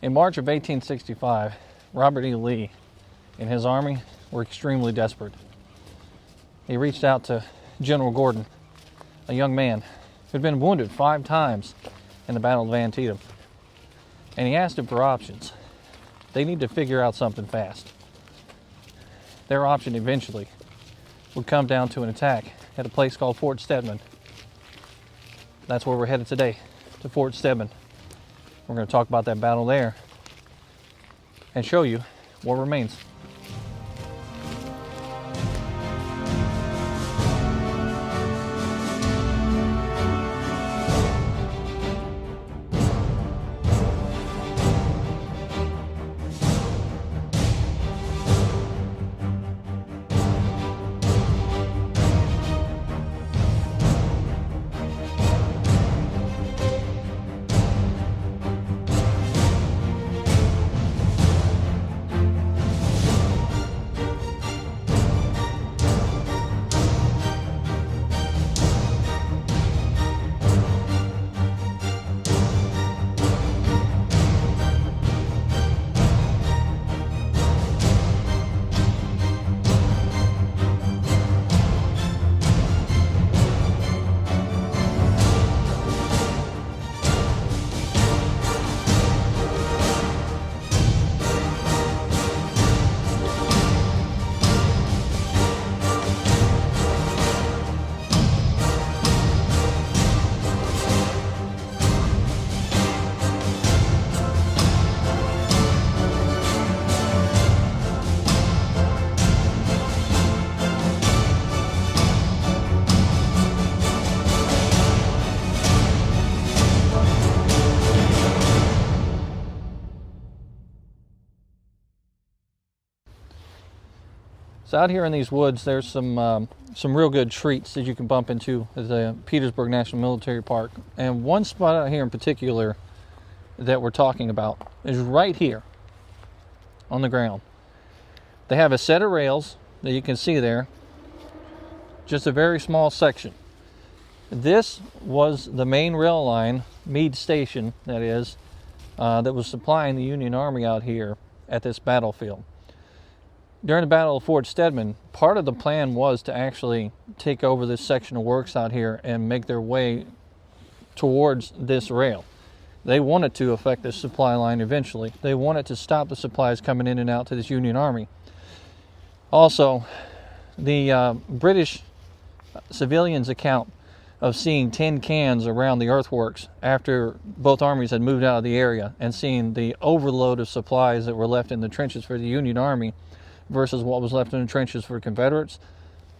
In March of 1865, Robert E. Lee and his army were extremely desperate. He reached out to General Gordon, a young man who had been wounded 5 times in the Battle of Antietam, and he asked him for options. They need to figure out something fast. Their option eventually would come down to an attack at a place called Fort Stedman. That's where we're headed today, to Fort Stedman. We're going to talk about that battle there and show you what remains. So out here in these woods, there's some real good treats that you can bump into at the Petersburg National Military Park. And one spot out here in particular that we're talking about is right here on the ground. They have a set of rails that you can see there, just a very small section. This was the main rail line, Meade Station, that is, that was supplying the Union Army out here at this battlefield. During the Battle of Fort Stedman, part of the plan was to actually take over this section of works out here and make their way towards this rail. They wanted to affect this supply line eventually. They wanted to stop the supplies coming in and out to this Union Army. Also, the British civilians' account of seeing tin cans around the earthworks after both armies had moved out of the area and seeing the overload of supplies that were left in the trenches for the Union Army versus what was left in the trenches for Confederates,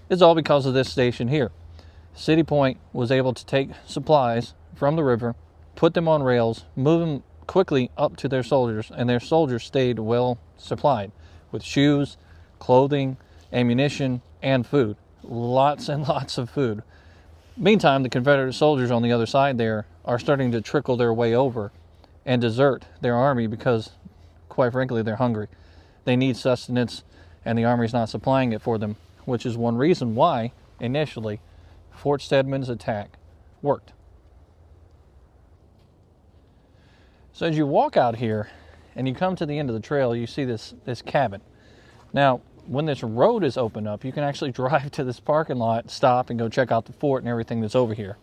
is all because of this station here. City Point was able to take supplies from the river, put them on rails, move them quickly up to their soldiers, and their soldiers stayed well supplied with shoes, clothing, ammunition, and food. Lots and lots of food. Meantime, the Confederate soldiers on the other side there are starting to trickle their way over and desert their army because, quite frankly, they're hungry. They need sustenance, and the army's not supplying it for them, which is one reason why, initially, Fort Stedman's attack worked. So as you walk out here, and you come to the end of the trail, you see this cabin. Now, when this road is opened up, you can actually drive to this parking lot, stop, and go check out the fort and everything that's over here.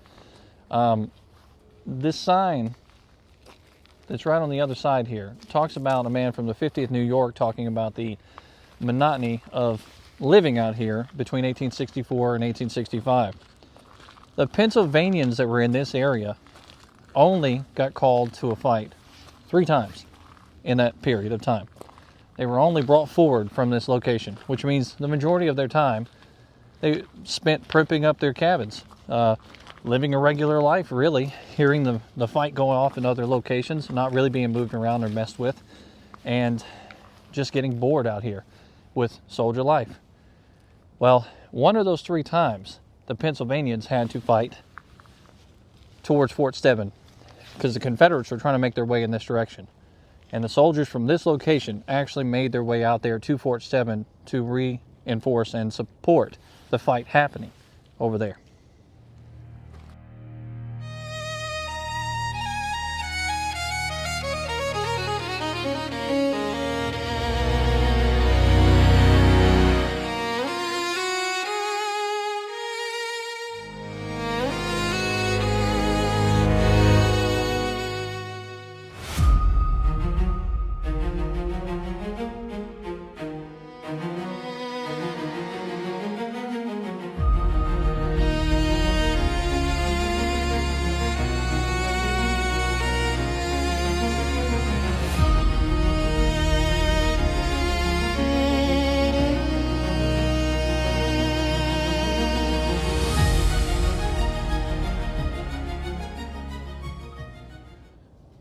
This sign that's right on the other side here talks about a man from the 50th New York talking about the monotony of living out here between 1864 and 1865. The Pennsylvanians that were in this area only got called to a fight 3 times in that period of time. They were only brought forward from this location, which means the majority of their time they spent primping up their cabins, living a regular life, really, hearing the fight going off in other locations, not really being moved around or messed with, and just getting bored out here with soldier life. Well, one of those 3 times, the Pennsylvanians had to fight towards Fort Stedman because the Confederates were trying to make their way in this direction. And the soldiers from this location actually made their way out there to Fort Stedman to reinforce and support the fight happening over there.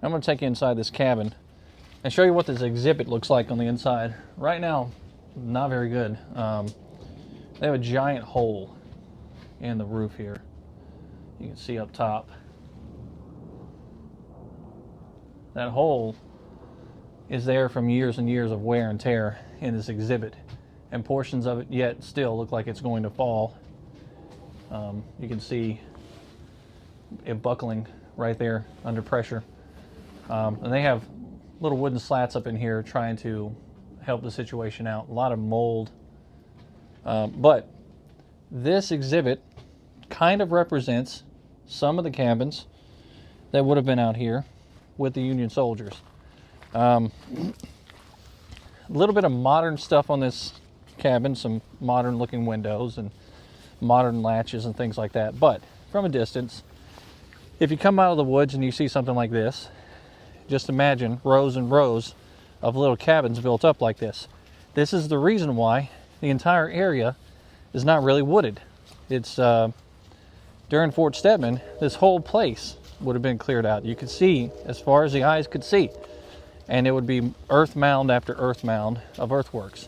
I'm going to take you inside this cabin and show you what this exhibit looks like on the inside. Right now, not very good. They have a giant hole in the roof here. You can see up top. That hole is there from years and years of wear and tear in this exhibit, and portions of it yet still look like it's going to fall. You can see it buckling right there under pressure. And they have little wooden slats up in here trying to help the situation out. A lot of mold. But this exhibit kind of represents some of the cabins that would have been out here with the Union soldiers. A little bit of modern stuff on this cabin, some modern looking windows and modern latches and things like that. But from a distance, if you come out of the woods and you see something like this, just imagine rows and rows of little cabins built up like this. This is the reason why the entire area is not really wooded. It's during Fort Stedman, this whole place would have been cleared out. You could see as far as the eyes could see, and it would be earth mound after earth mound of earthworks,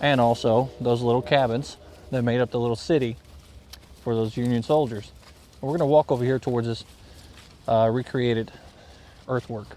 and also those little cabins that made up the little city for those Union soldiers. We're going to walk over here towards this recreated earthwork.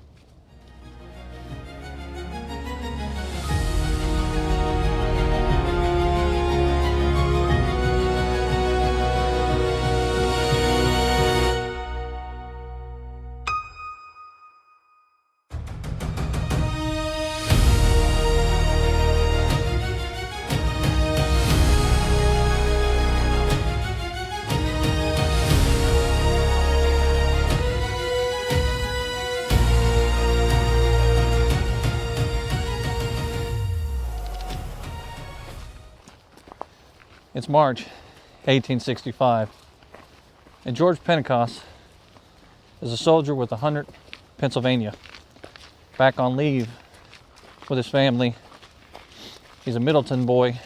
It's March 1865, and George Pentecost is a soldier with 100th Pennsylvania, back on leave with his family. He's a Middleton boy.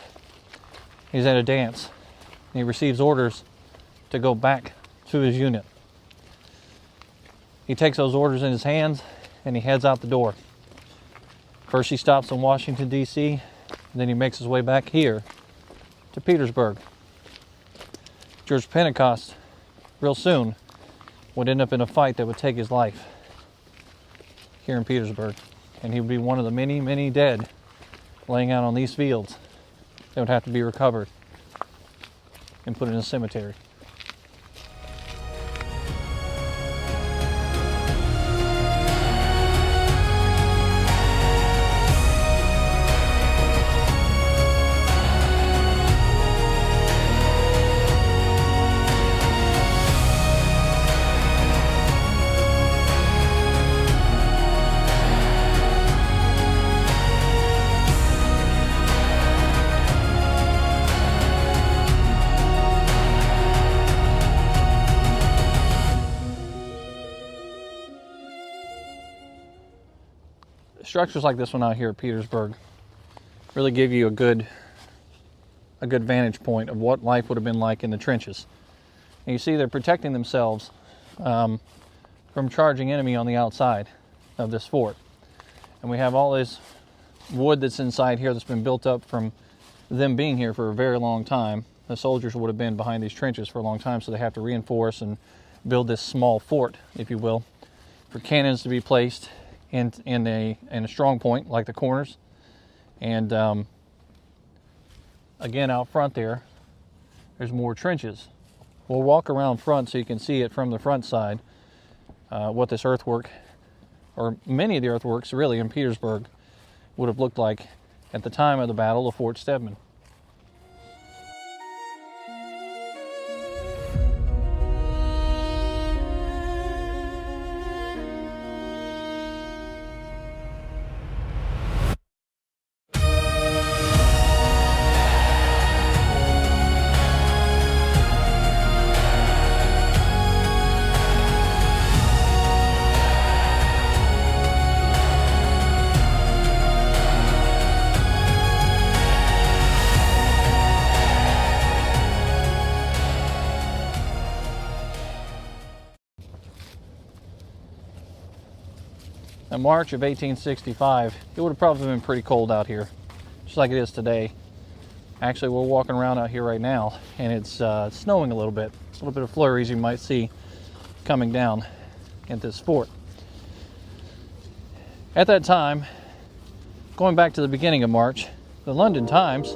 He's at a dance, and he receives orders to go back to his unit. He takes those orders in his hands, and he heads out the door. First he stops in Washington, D.C., and then he makes his way back here to Petersburg. George Pentecost, real soon, would end up in a fight that would take his life here in Petersburg, and he would be one of the many, many dead laying out on these fields that would have to be recovered and put in a cemetery. Structures like this one out here at Petersburg really give you a good vantage point of what life would have been like in the trenches. And you see they're protecting themselves from charging enemy on the outside of this fort. And we have all this wood that's inside here that's been built up from them being here for a very long time. The soldiers would have been behind these trenches for a long time, so they have to reinforce and build this small fort, if you will, for cannons to be placed in a strong point like the corners. And again, out front there's more trenches. We'll walk around front so you can see it from the front side, what this earthwork, or many of the earthworks really in Petersburg, would have looked like at the time of the Battle of Fort Stedman. in March of 1865, it would have probably been pretty cold out here, just like it is today. Actually, we're walking around out here right now, and it's snowing a little bit of flurries you might see coming down at this fort. At that time, going back to the beginning of March, the London Times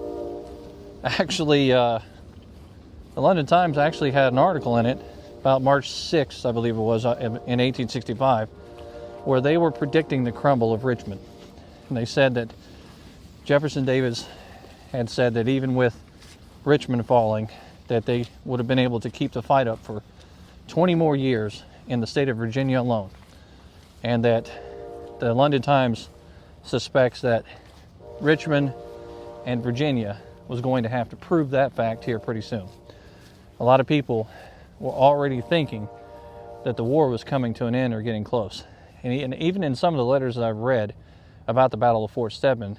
actually had an article in it about March 6th, I believe it was, in 1865, where they were predicting the crumble of Richmond. And they said that Jefferson Davis had said that even with Richmond falling, that they would have been able to keep the fight up for 20 more years in the state of Virginia alone. And that the London Times suspects that Richmond and Virginia was going to have to prove that fact here pretty soon. A lot of people were already thinking that the war was coming to an end or getting close. And even in some of the letters that I've read about the Battle of Fort Stedman,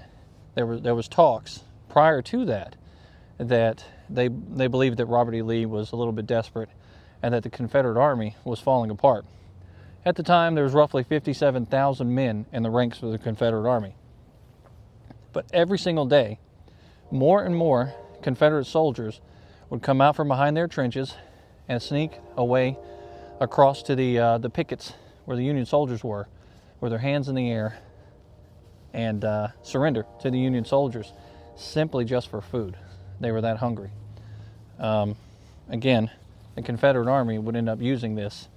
there was talks prior to that they believed that Robert E. Lee was a little bit desperate and that the Confederate Army was falling apart. At the time, there was roughly 57,000 men in the ranks of the Confederate Army. But every single day, more and more Confederate soldiers would come out from behind their trenches and sneak away across to the pickets where the Union soldiers were, with their hands in the air, and surrender to the Union soldiers simply just for food. They were that hungry. Again, the Confederate Army would end up using this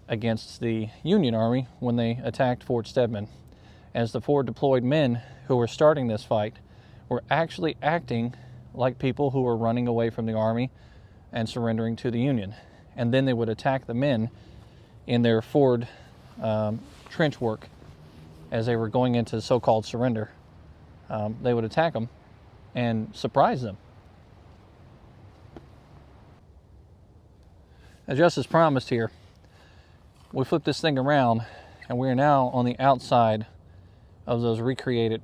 against the Union Army when they attacked Fort Stedman, as the forward deployed men who were starting this fight were actually acting like people who were running away from the Army and surrendering to the Union. And then they would attack the men in their forward trench work as they were going into so-called surrender. They would attack them and surprise them. Now, just as promised here, we flip this thing around and we are now on the outside of those recreated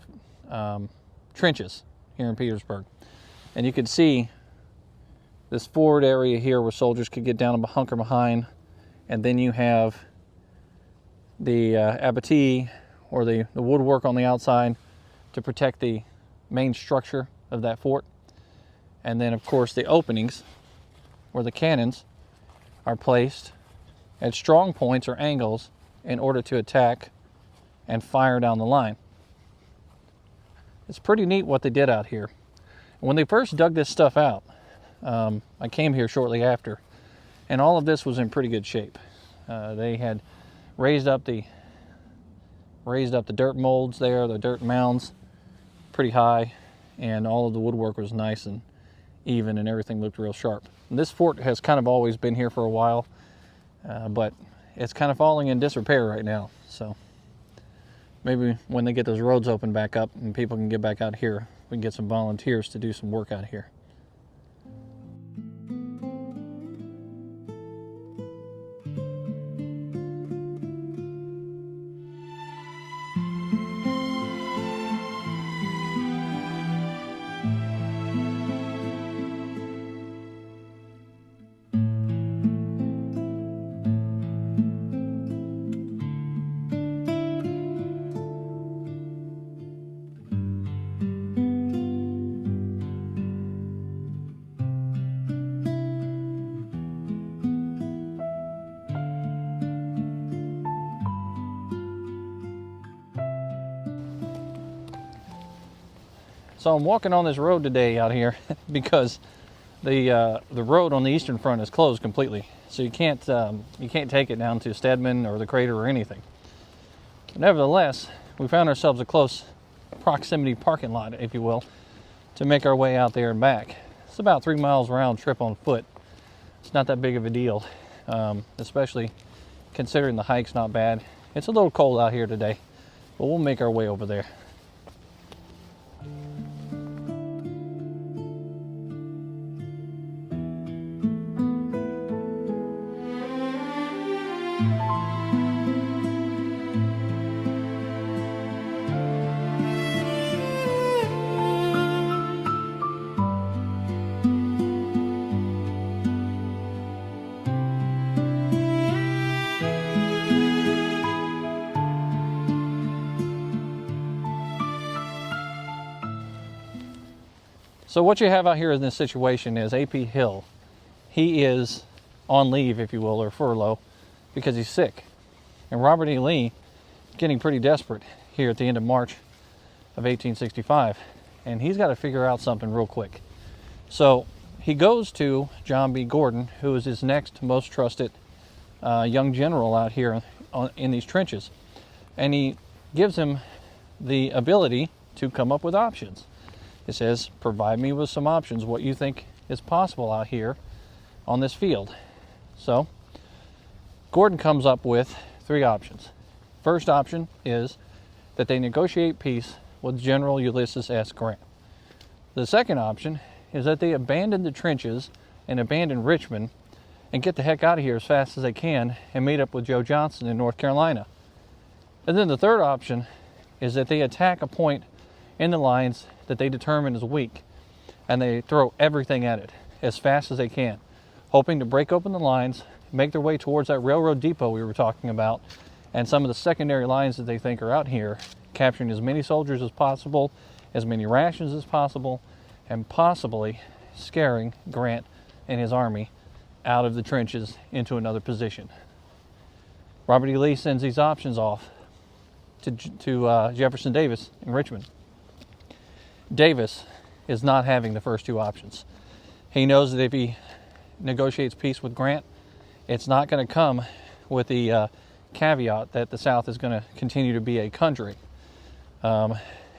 trenches here in Petersburg. And you can see this forward area here where soldiers could get down and hunker behind, and then you have the abattis, or the woodwork on the outside to protect the main structure of that fort. And then, of course, the openings where the cannons are placed at strong points or angles in order to attack and fire down the line. It's pretty neat what they did out here. When they first dug this stuff out, I came here shortly after, and all of this was in pretty good shape. They had raised up the dirt molds there, the dirt mounds, pretty high, and all of the woodwork was nice and even, and everything looked real sharp. And this fort has kind of always been here for a while, but it's kind of falling in disrepair right now. So maybe when they get those roads open back up and people can get back out here, we can get some volunteers to do some work out here. So I'm walking on this road today out here because the road on the eastern front is closed completely. So you can't take it down to Stedman or the crater or anything. But nevertheless, we found ourselves a close proximity parking lot, if you will, to make our way out there and back. It's about 3 miles round trip on foot. It's not that big of a deal, especially considering the hike's not bad. It's a little cold out here today, but we'll make our way over there. So what you have out here in this situation is AP Hill. He is on leave, if you will, or furlough, because he's sick. And Robert E. Lee getting pretty desperate here at the end of March of 1865. And he's got to figure out something real quick. So he goes to John B. Gordon, who is his next most trusted young general out here in these trenches. And he gives him the ability to come up with options. It says, provide me with some options, what you think is possible out here on this field. So Gordon comes up with 3 options. First option is that they negotiate peace with General Ulysses S. Grant. The second option is that they abandon the trenches and abandon Richmond and get the heck out of here as fast as they can and meet up with Joe Johnston in North Carolina. And then the third option is that they attack a point in the lines that they determine is weak, and they throw everything at it as fast as they can, hoping to break open the lines, make their way towards that railroad depot we were talking about, and some of the secondary lines that they think are out here, capturing as many soldiers as possible, as many rations as possible, and possibly scaring Grant and his army out of the trenches into another position. Robert E. Lee sends these options off to Jefferson Davis in Richmond. Davis is not having the first 2 options. He knows that if he negotiates peace with Grant, it's not going to come with the caveat that the South is going to continue to be a country.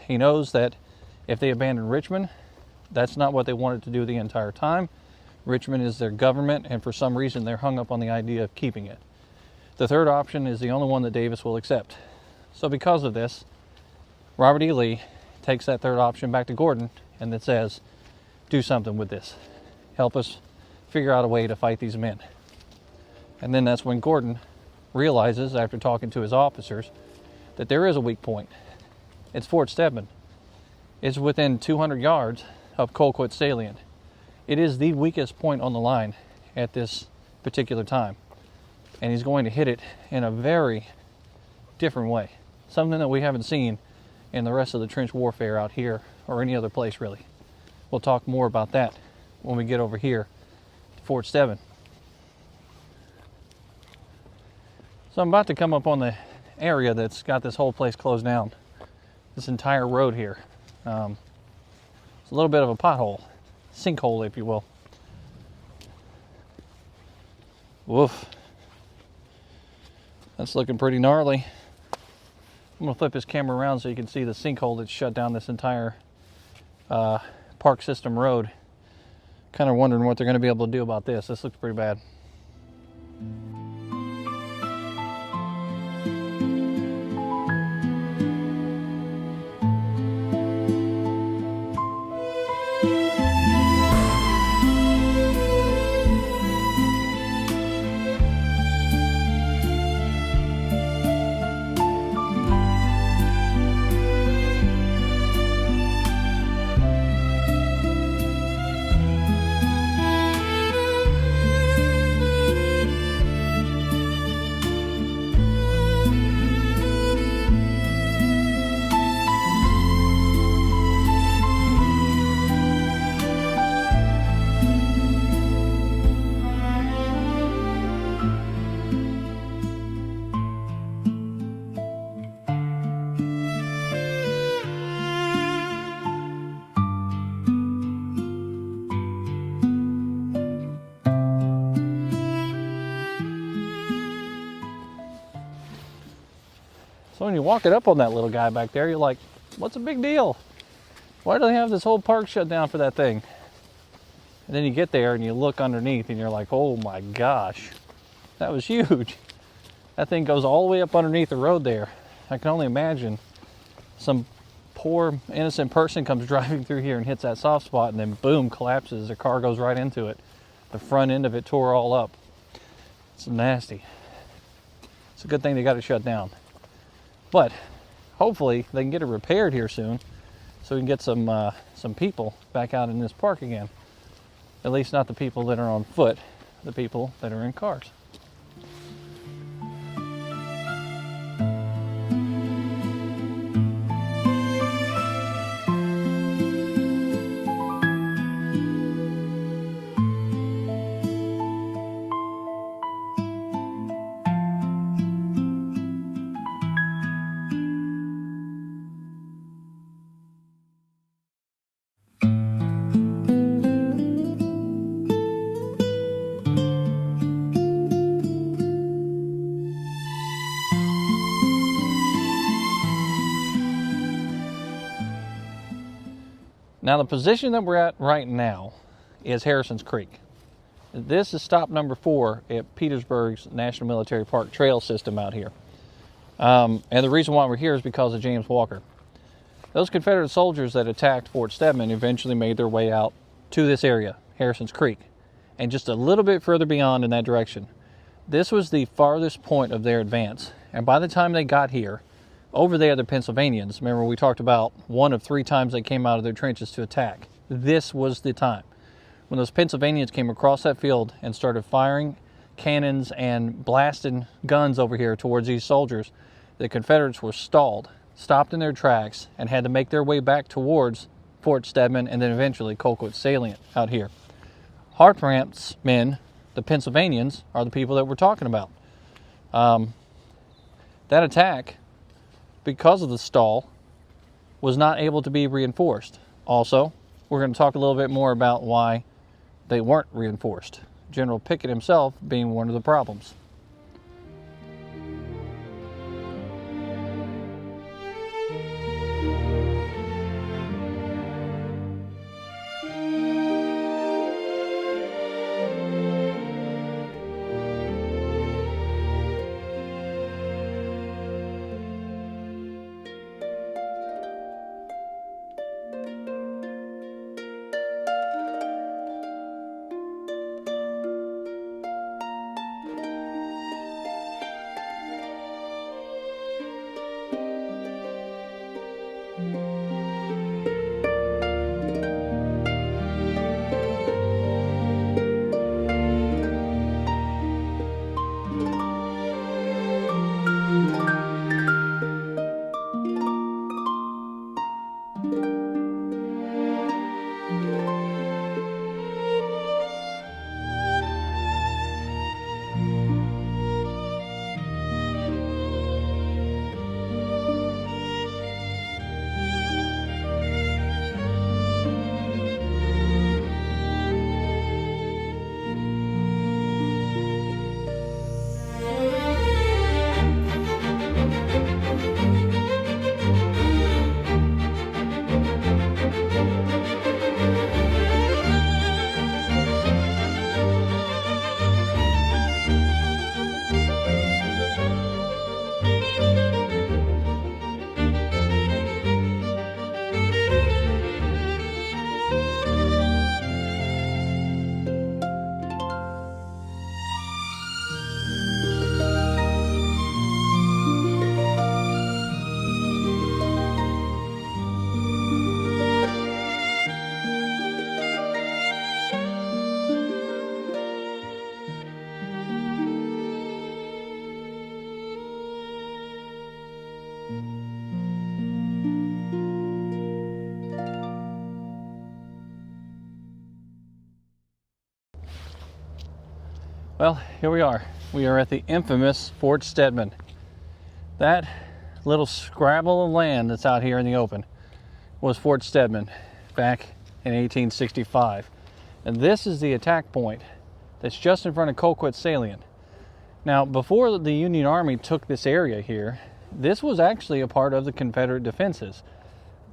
He knows that if they abandon Richmond, that's not what they wanted to do the entire time. Richmond is their government, and for some reason they're hung up on the idea of keeping it. The third option is the only one that Davis will accept. So because of this, Robert E. Lee takes that third option back to Gordon and then says, do something with this. Help us figure out a way to fight these men. And then that's when Gordon realizes, after talking to his officers, that there is a weak point. It's Fort Stedman. It's within 200 yards of Colquitt Salient. It is the weakest point on the line at this particular time. And he's going to hit it in a very different way. Something that we haven't seen in the rest of the trench warfare out here or any other place really. We'll talk more about that when we get over here to Fort Stedman. So I'm about to come up on the area that's got this whole place closed down. This entire road here. It's a little bit of a pothole. Sinkhole, if you will. Woof. That's looking pretty gnarly. I'm going to flip this camera around so you can see the sinkhole that's shut down this entire park system road. Kind of wondering what they're going to be able to do about this. This looks pretty bad. So when you walk it up on that little guy back there, you're like, what's the big deal? Why do they have this whole park shut down for that thing? And then you get there and you look underneath and you're like, oh my gosh, that was huge. That thing goes all the way up underneath the road there. I can only imagine some poor innocent person comes driving through here and hits that soft spot and then boom, collapses. Their car goes right into it. The front end of it tore all up. It's nasty. It's a good thing they got it shut down. But hopefully they can get it repaired here soon so we can get some people back out in this park again. At least not the people that are on foot, the people that are in cars. Now the position that we're at right now is Harrison's Creek. This is stop number 4 at Petersburg's National Military Park trail system out here. And the reason why we're here is because of James Walker. Those Confederate soldiers that attacked Fort Stedman eventually made their way out to this area, Harrison's Creek, and just a little bit further beyond in that direction. This was the farthest point of their advance. And by the time they got here, over there, the Pennsylvanians, remember we talked about one of 3 times they came out of their trenches to attack. This was the time. When those Pennsylvanians came across that field and started firing cannons and blasting guns over here towards these soldiers, the Confederates were stalled, stopped in their tracks, and had to make their way back towards Fort Stedman and then eventually Colquitt Salient out here. Hartranft's men, the Pennsylvanians, are the people that we're talking about. That attack, because of the stall, was not able to be reinforced. Also, we're going to talk a little bit more about why they weren't reinforced. General Pickett himself being one of the problems. Well, here we are. We are at the infamous Fort Stedman. That little scrabble of land that's out here in the open was Fort Stedman back in 1865. And this is the attack point that's just in front of Colquitt Salient. Now, before the Union Army took this area here, this was actually a part of the Confederate defenses.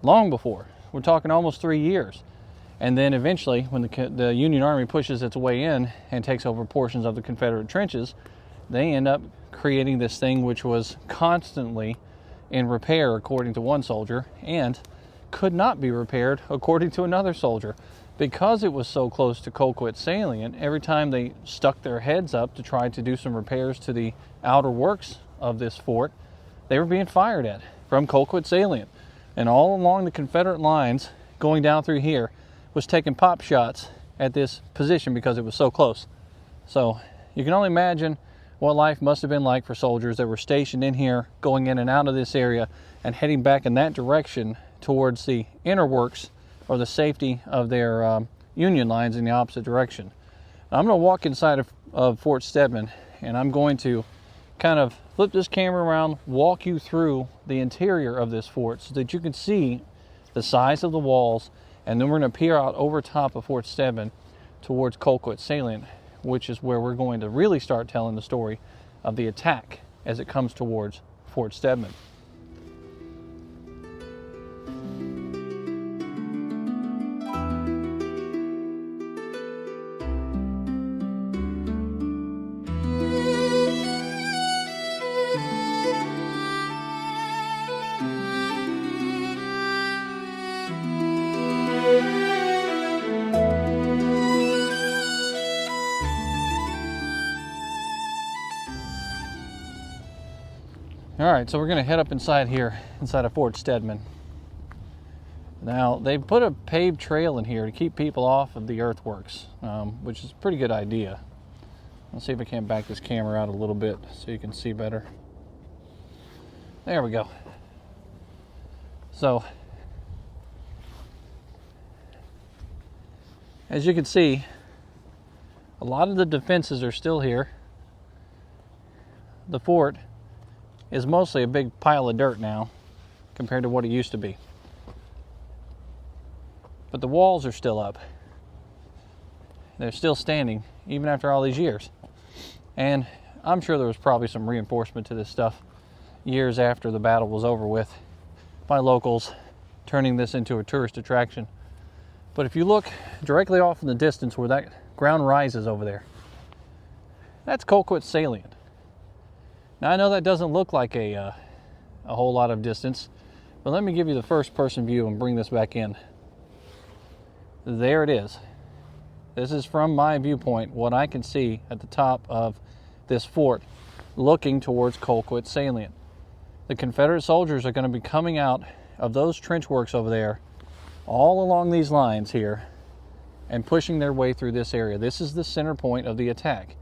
Long before. We're talking almost 3 years. And then eventually, when the Union Army pushes its way in and takes over portions of the Confederate trenches, they end up creating this thing which was constantly in repair, according to one soldier, and could not be repaired, according to another soldier. Because it was so close to Colquitt Salient, every time they stuck their heads up to try to do some repairs to the outer works of this fort, they were being fired at from Colquitt Salient. And all along the Confederate lines, going down through here, was taking pop shots at this position because it was so close. So you can only imagine what life must have been like for soldiers that were stationed in here, going in and out of this area and heading back in that direction towards the inner works or the safety of their Union lines in the opposite direction. Now, I'm going to walk inside of Fort Stedman, and I'm going to kind of flip this camera around, walk you through the interior of this fort so that you can see the size of the walls. And then we're going to peer out over top of Fort Stedman towards Colquitt Salient, which is where we're going to really start telling the story of the attack as it comes towards Fort Stedman. All right, so we're going to head up inside here, inside of Fort Stedman. Now, they put a paved trail in here to keep people off of the earthworks, which is a pretty good idea. Let's see if I can back this camera out a little bit so you can see better. There we go. So, as you can see, a lot of the defenses are still here. The fort is mostly a big pile of dirt now compared to what it used to be. But the walls are still up. They're still standing even after all these years. And I'm sure there was probably some reinforcement to this stuff years after the battle was over with by locals, turning this into a tourist attraction. But if you look directly off in the distance where that ground rises over there, that's Colquitt Salient. Now I know that doesn't look like a whole lot of distance, but let me give you the first person view and bring this back in. There it is. This is from my viewpoint, what I can see at the top of this fort looking towards Colquitt Salient. The Confederate soldiers are going to be coming out of those trench works over there all along these lines here and pushing their way through this area. This is the center point of the attack.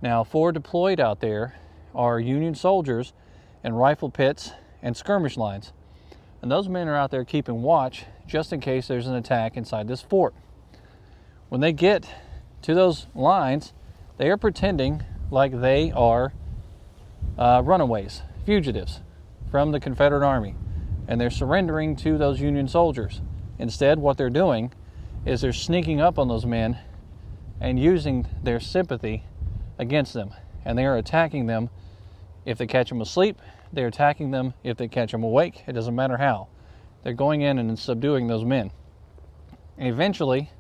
Now, forward deployed out there are Union soldiers and rifle pits and skirmish lines. And those men are out there keeping watch just in case there's an attack inside this fort. When they get to those lines, they are pretending like they are runaways, fugitives from the Confederate Army, and they're surrendering to those Union soldiers. Instead, what they're doing is they're sneaking up on those men and using their sympathy against them, and they are attacking them. If they catch them asleep, they're attacking them. If they catch them awake, it doesn't matter how. They're going in and subduing those men. And eventually,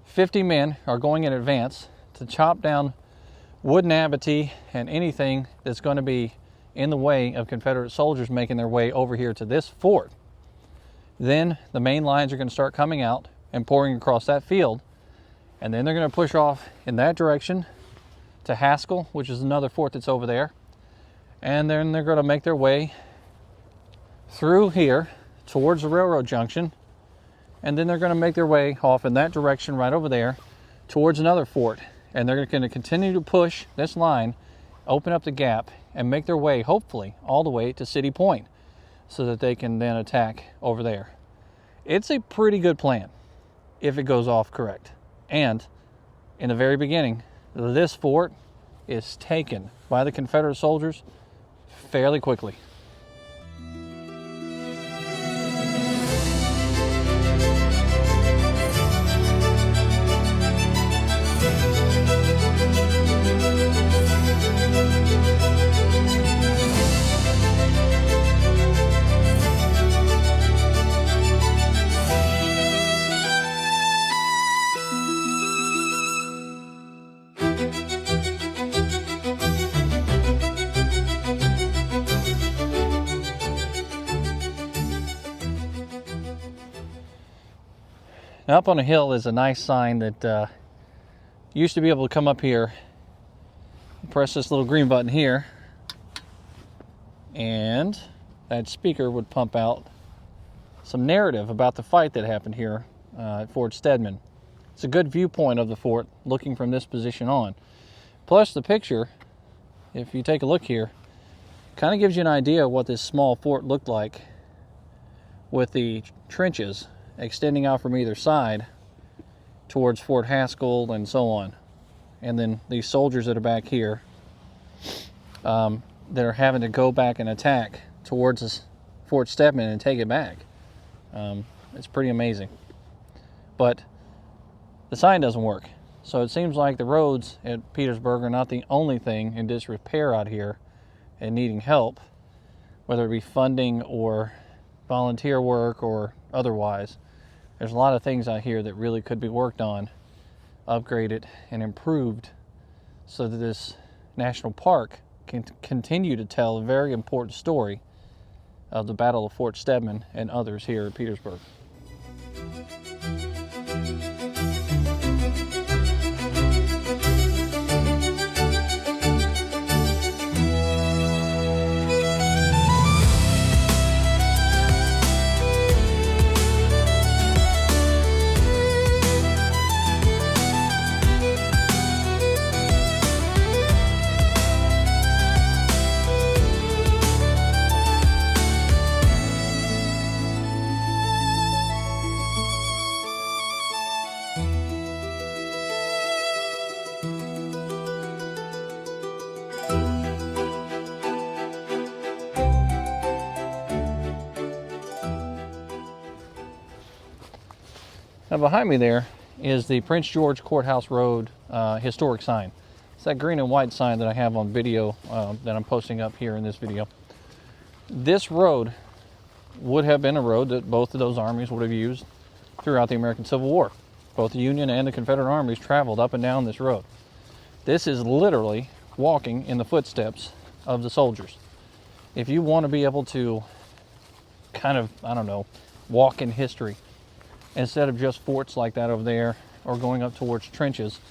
50 men are going in advance to chop down wooden abattis and anything that's going to be in the way of Confederate soldiers making their way over here to this fort. Then the main lines are going to start coming out and pouring across that field. And then they're going to push off in that direction to Haskell, which is another fort that's over there. And then they're going to make their way through here towards the railroad junction. And then they're going to make their way off in that direction right over there towards another fort. And they're going to continue to push this line, open up the gap, and make their way, hopefully, all the way to City Point so that they can then attack over there. It's a pretty good plan if it goes off correct. And in the very beginning, this fort is taken by the Confederate soldiers fairly quickly. Now, up on a hill is a nice sign that you used to be able to come up here, press this little green button here, and that speaker would pump out some narrative about the fight that happened here at Fort Stedman. It's a good viewpoint of the fort looking from this position on. Plus the picture, if you take a look here, kind of gives you an idea of what this small fort looked like with the trenches extending out from either side towards Fort Haskell and so on. And then these soldiers that are back here that are having to go back and attack towards Fort Stedman and take it back. It's pretty amazing. But the sign doesn't work. So it seems like the roads at Petersburg are not the only thing in disrepair out here and needing help, whether it be funding or volunteer work or otherwise. There's a lot of things out here that really could be worked on, upgraded, and improved so that this national park can continue to tell a very important story of the Battle of Fort Stedman and others here at Petersburg. Now behind me there is the Prince George Courthouse Road historic sign. It's that green and white sign that I have on video that I'm posting up here in this video. This road would have been a road that both of those armies would have used throughout the American Civil War. Both the Union and the Confederate armies traveled up and down this road. This is literally walking in the footsteps of the soldiers. If you want to be able to kind of, I don't know, walk in history, instead of just forts like that over there or going up towards trenches,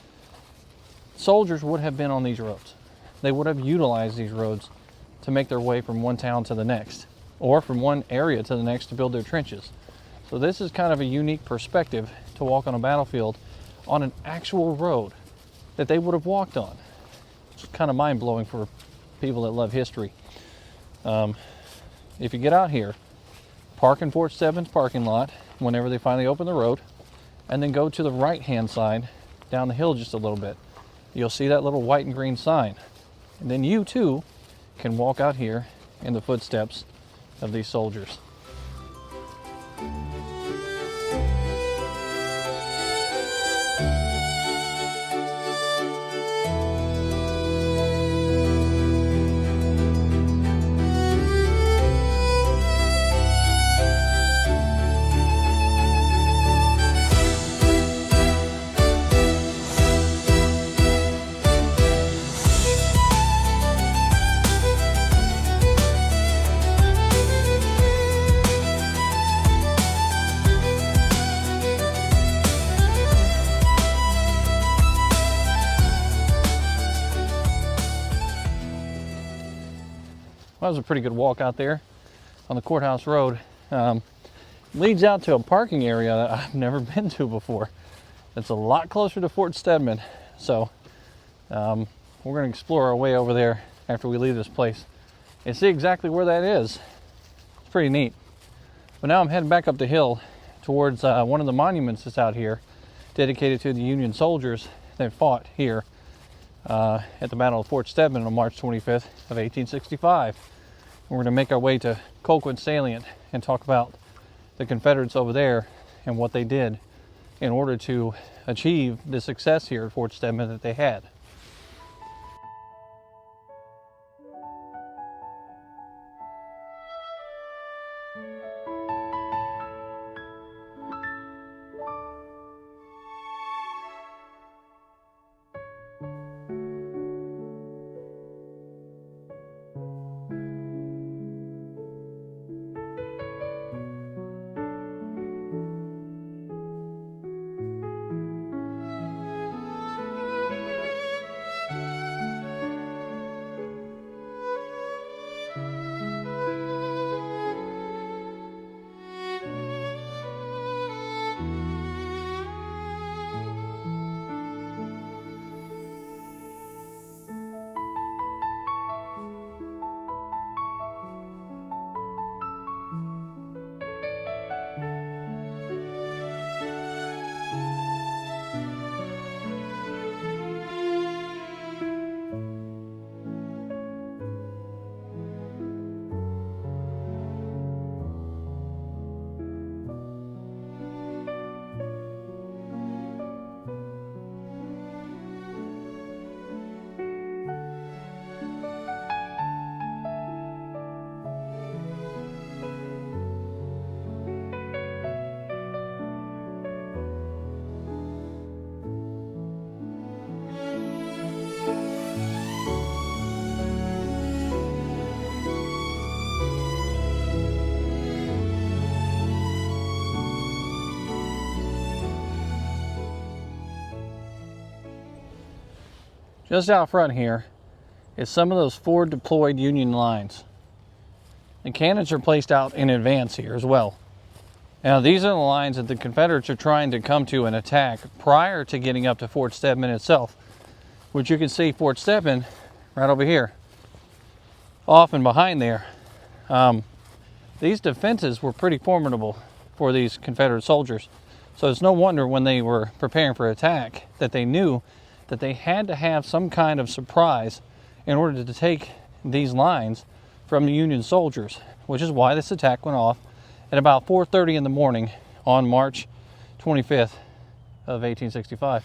soldiers would have been on these roads. They would have utilized these roads to make their way from one town to the next, or from one area to the next to build their trenches. So this is kind of a unique perspective to walk on a battlefield on an actual road that they would have walked on. It's kind of mind-blowing for people that love history. If you get out here, park in Fort Stedman's parking lot whenever they finally open the road, and then go to the right-hand side down the hill just a little bit. You'll see that little white and green sign. And then you too can walk out here in the footsteps of these soldiers. Well, that was a pretty good walk out there on the Courthouse Road. Leads out to a parking area that I've never been to before. It's a lot closer to Fort Stedman. So we're going to explore our way over there after we leave this place and see exactly where that is. It's pretty neat. But now I'm heading back up the hill towards one of the monuments that's out here dedicated to the Union soldiers that fought here at the Battle of Fort Stedman on March 25th of 1865. We're going to make our way to Colquitt Salient and talk about the Confederates over there and what they did in order to achieve the success here at Fort Stedman that they had. Just out front here is some of those forward deployed Union lines. The cannons are placed out in advance here as well. Now these are the lines that the Confederates are trying to come to and attack prior to getting up to Fort Stedman itself, which you can see Fort Stedman right over here, off and behind there. These defenses were pretty formidable for these Confederate soldiers. So it's no wonder when they were preparing for attack that they knew that they had to have some kind of surprise in order to take these lines from the Union soldiers, which is why this attack went off at about 4:30 in the morning on March 25th of 1865.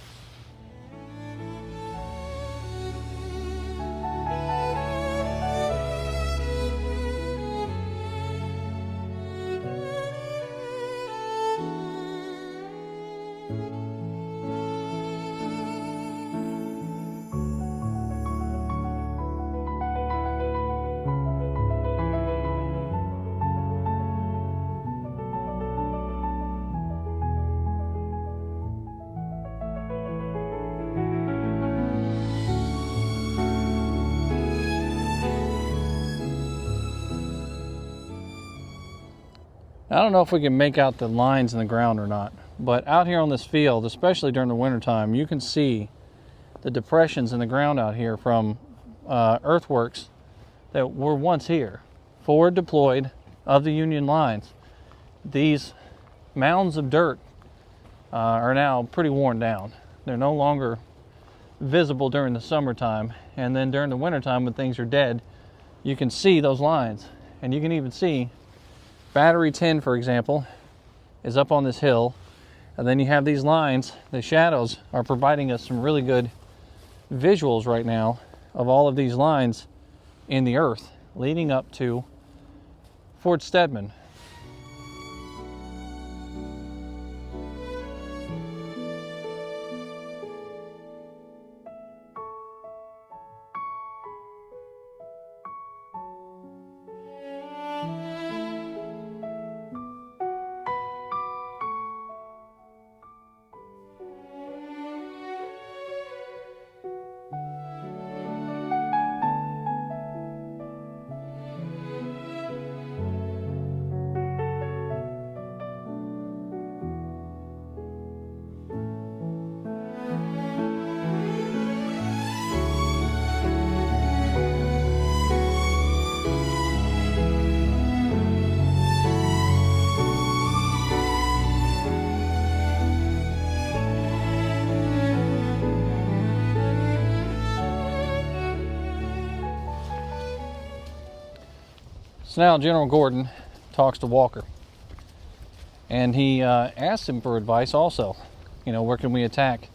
I don't know if we can make out the lines in the ground or not, but out here on this field, especially during the wintertime, you can see the depressions in the ground out here from earthworks that were once here, forward deployed of the Union lines. These mounds of dirt are now pretty worn down. They're no longer visible during the summertime, and then during the wintertime when things are dead, you can see those lines, and you can even see Battery 10, for example, is up on this hill, and then you have these lines. The shadows are providing us some really good visuals right now of all of these lines in the earth leading up to Fort Stedman. So now General Gordon talks to Walker, and he asks him for advice also. You know, where can we attack?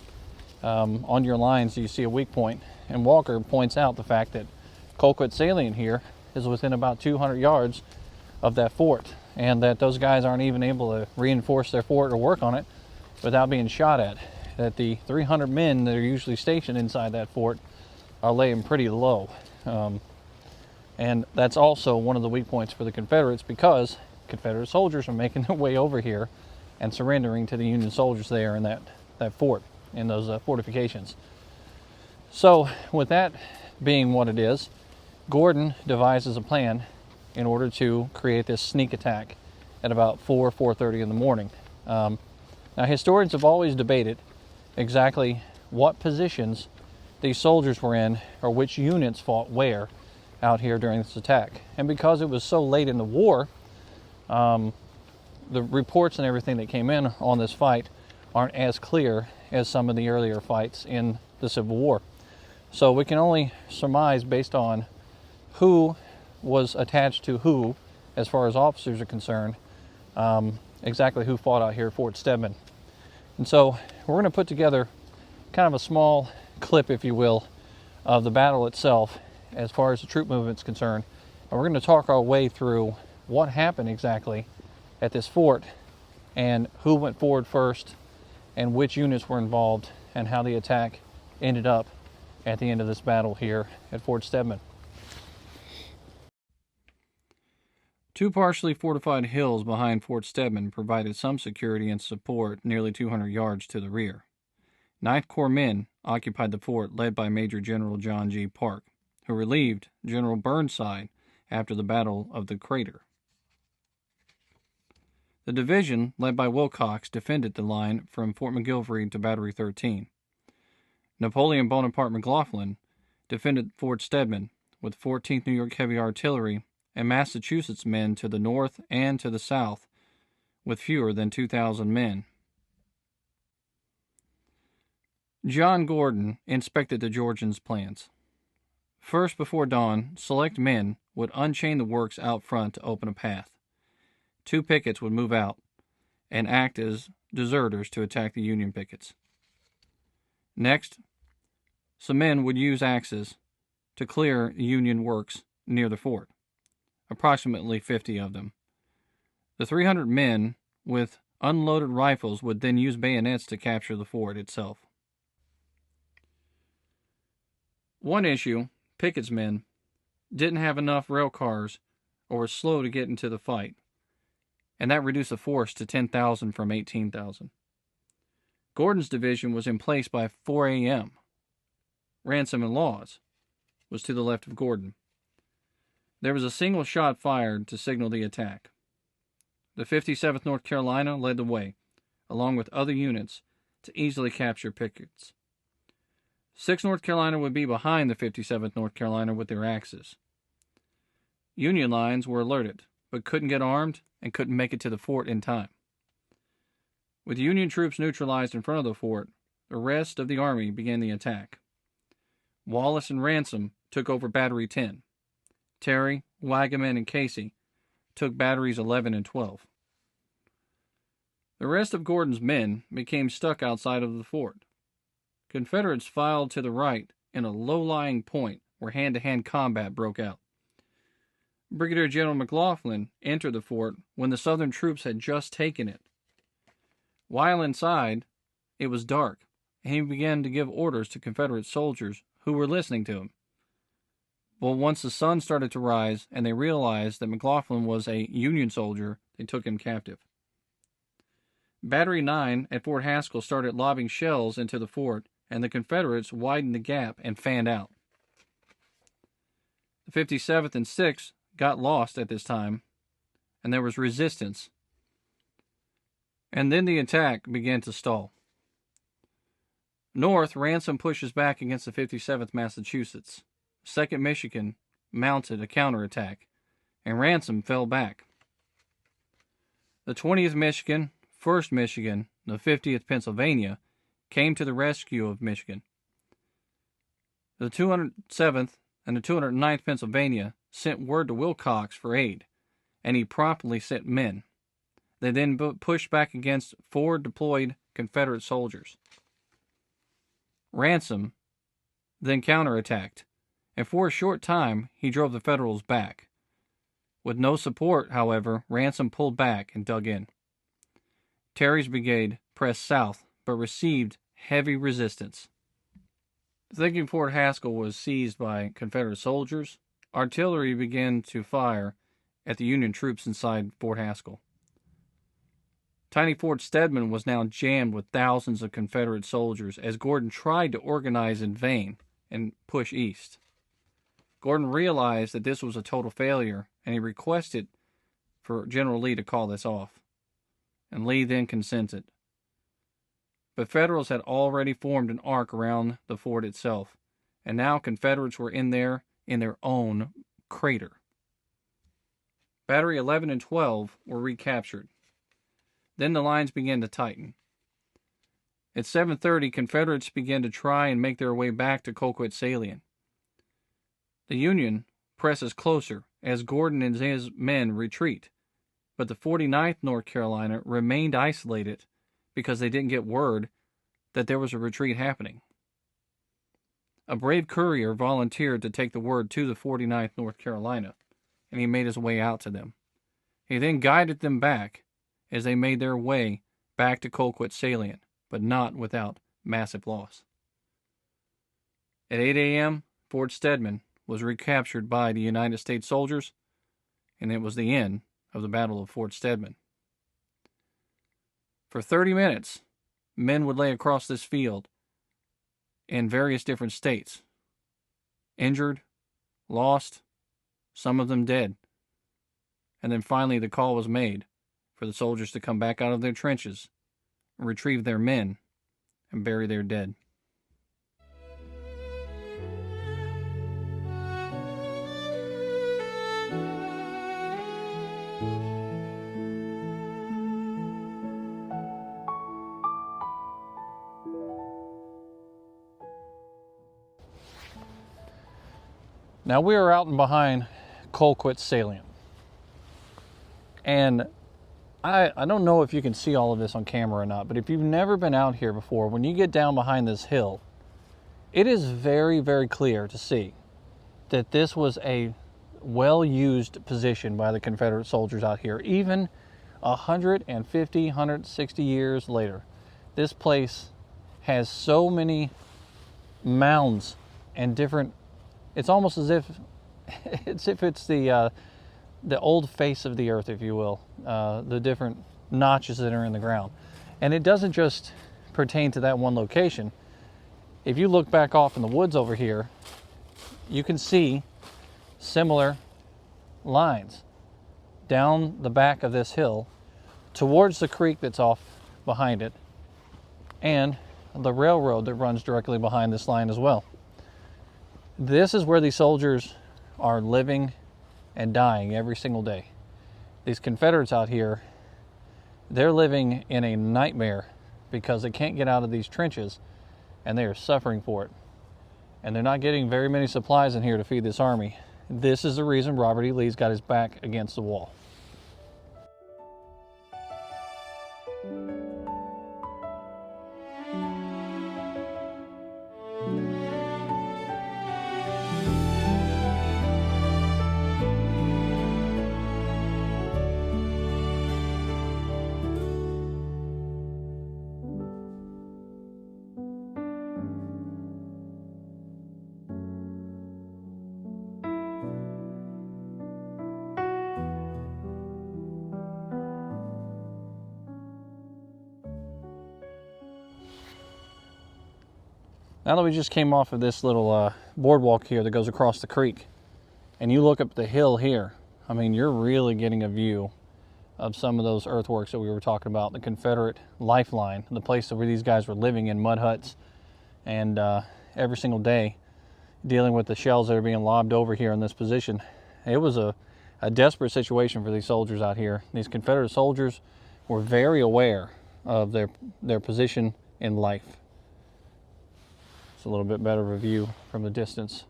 On your lines, do you see a weak point? And Walker points out the fact that Colquitt Salient here is within about 200 yards of that fort, and that those guys aren't even able to reinforce their fort or work on it without being shot at. That the 300 men that are usually stationed inside that fort are laying pretty low. And that's also one of the weak points for the Confederates, because Confederate soldiers are making their way over here and surrendering to the Union soldiers there in that fort, in those fortifications. So with that being what it is, Gordon devises a plan in order to create this sneak attack at about 4:30 in the morning. Now historians have always debated exactly what positions these soldiers were in, or which units fought where out here during this attack. And because it was so late in the war, the reports and everything that came in on this fight aren't as clear as some of the earlier fights in the Civil War. So we can only surmise based on who was attached to who as far as officers are concerned, exactly who fought out here at Fort Stedman. And so we're going to put together kind of a small clip, if you will, of the battle itself as far as the troop movement's concerned. And we're going to talk our way through what happened exactly at this fort, and who went forward first, and which units were involved, and how the attack ended up at the end of this battle here at Fort Stedman. Two partially fortified hills behind Fort Stedman provided some security and support nearly 200 yards to the rear. 9th Corps men occupied the fort, led by Major General John G. Parke, who relieved General Burnside after the Battle of the Crater. The division, led by Wilcox, defended the line from Fort McGilvery to Battery 13. Napoleon Bonaparte McLaughlin defended Fort Stedman with 14th New York Heavy Artillery and Massachusetts men to the north and to the south, with fewer than 2,000 men. John Gordon inspected the Georgians' plans. First, before dawn, select men would unchain the works out front to open a path. 2 pickets would move out and act as deserters to attack the Union pickets. Next, some men would use axes to clear Union works near the fort, approximately 50 of them. The 300 men with unloaded rifles would then use bayonets to capture the fort itself. One issue, Pickett's men didn't have enough rail cars or were slow to get into the fight, and that reduced the force to 10,000 from 18,000. Gordon's division was in place by 4 a.m. Ransom and Laws was to the left of Gordon. There was a single shot fired to signal the attack. The 57th North Carolina led the way, along with other units, to easily capture pickets. 6th North Carolina would be behind the 57th North Carolina with their axes. Union lines were alerted, but couldn't get armed and couldn't make it to the fort in time. With Union troops neutralized in front of the fort, the rest of the army began the attack. Wallace and Ransom took over Battery 10. Terry, Wagaman, and Casey took Batteries 11 and 12. The rest of Gordon's men became stuck outside of the fort. Confederates filed to the right in a low-lying point where hand-to-hand combat broke out. Brigadier General McLaughlin entered the fort when the Southern troops had just taken it. While inside, it was dark, and he began to give orders to Confederate soldiers who were listening to him. But once the sun started to rise and they realized that McLaughlin was a Union soldier, they took him captive. Battery 9 at Fort Haskell started lobbing shells into the fort, and the Confederates widened the gap and fanned out. The 57th and 6th got lost at this time, and there was resistance. And then the attack began to stall. North, Ransom pushes back against the 57th Massachusetts. 2nd Michigan mounted a counterattack, and Ransom fell back. The 20th Michigan, 1st Michigan, the 50th Pennsylvania came to the rescue of Michigan. The 207th and the 209th Pennsylvania sent word to Wilcox for aid, and he promptly sent men. They then pushed back against 4 deployed Confederate soldiers. Ransom then counterattacked, and for a short time he drove the Federals back. With no support, however, Ransom pulled back and dug in. Terry's brigade pressed south, but received heavy resistance. Thinking Fort Haskell was seized by Confederate soldiers, artillery began to fire at the Union troops inside Fort Haskell. Tiny Fort Stedman was now jammed with thousands of Confederate soldiers as Gordon tried to organize in vain and push east. Gordon realized that this was a total failure, and he requested for General Lee to call this off, and Lee then consented. But Federals had already formed an arc around the fort itself, and now Confederates were in there in their own crater. Battery 11 and 12 were recaptured. Then the lines began to tighten. At 7:30, Confederates began to try and make their way back to Colquitt Salient. The Union presses closer as Gordon and his men retreat, but the 49th North Carolina remained isolated because they didn't get word that there was a retreat happening. A brave courier volunteered to take the word to the 49th North Carolina, and he made his way out to them. He then guided them back as they made their way back to Colquitt Salient, but not without massive loss. At 8 a.m., Fort Stedman was recaptured by the United States soldiers, and it was the end of the Battle of Fort Stedman. For 30 minutes, men would lay across this field in various different states, injured, lost, some of them dead. And then finally the call was made for the soldiers to come back out of their trenches and retrieve their men and bury their dead. Now we are out and behind Colquitt Salient. And I don't know if you can see all of this on camera or not, but if you've never been out here before, when you get down behind this hill, it is very, very clear to see that this was a well-used position by the Confederate soldiers out here. Even 150, 160 years later, this place has so many mounds and different, it's almost as if it's the old face of the earth, if you will, the different notches that are in the ground. And it doesn't just pertain to that one location. If you look back off in the woods over here, you can see similar lines down the back of this hill towards the creek that's off behind it, and the railroad that runs directly behind this line as well. This is where these soldiers are living and dying every single day. These Confederates out here, they're living in a nightmare because they can't get out of these trenches and they are suffering for it. And they're not getting very many supplies in here to feed this army. This is the reason Robert E. Lee's got his back against the wall. Now that we just came off of this little boardwalk here that goes across the creek, and you look up the hill here, I mean, you're really getting a view of some of those earthworks that we were talking about, the Confederate lifeline, the place where these guys were living in mud huts, and every single day dealing with the shells that are being lobbed over here in this position. It was a desperate situation for these soldiers out here. These Confederate soldiers were very aware of their position in life. It's a little bit better of a view from the distance.